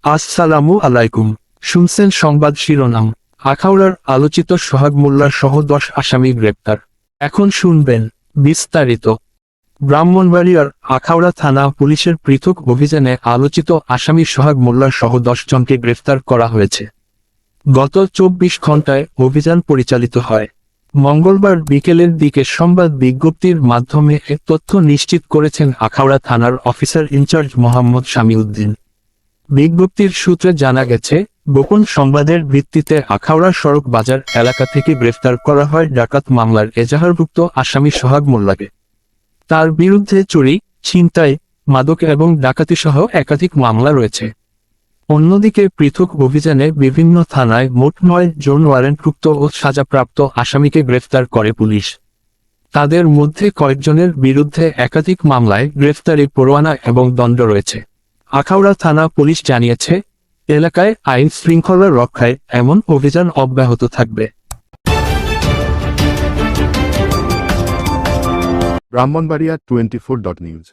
আসসালামু আলাইকুম। শুনছেন সংবাদ শিরোনাম। আখাউড়ার আলোচিত সোহাগ মোল্লার সহ 10 আসামি গ্রেপ্তার। এখন শুনবেন বিস্তারিত। ব্রাহ্মণবাড়িয়ার আখাউড়া থানা পুলিশের পৃথক অভিযানে আলোচিত আসামি সোহাগ মোল্লার সহ 10 জনকে গ্রেফতার করা হয়েছে। গত 24 ঘণ্টায় অভিযান পরিচালিত হয়। মঙ্গলবার বিকেলের দিকে সংবাদ বিজ্ঞপ্তির মাধ্যমে এ তথ্য নিশ্চিত করেছেন আখাউড়া থানার অফিসার ইনচার্জ মোহাম্মদ শামিউদ্দিন। বিজ্ঞপ্তির সূত্রে জানা গেছে, গোপন সংবাদের ভিত্তিতে আখাউড়া সড়ক বাজার এলাকা থেকে গ্রেফতার করা হয় ডাকাত মামলার এজাহারভুক্ত আসামি সোহাগ মোল্লাকে। তার বিরুদ্ধে চুরি, ছিনতাই, মাদক এবং ডাকাতিসহ একাধিক মামলা রয়েছে। অন্যদিকে পৃথক অভিযানে বিভিন্ন থানায় মোট 9 জন ওয়ারেন্টভুক্ত ও সাজাপ্রাপ্ত আসামিকে গ্রেফতার করে পুলিশ। তাদের মধ্যে কয়েকজনের বিরুদ্ধে একাধিক মামলায় গ্রেফতারি পরোয়ানা এবং দণ্ড রয়েছে। আখাউড়া থানা পুলিশ জানিয়েছে, এলাকায় আইন শৃঙ্খলা রক্ষায় এমন অভিযান অব্যাহত থাকবে। ব্রাহ্মণবাড়িয়া 24.নিউজ।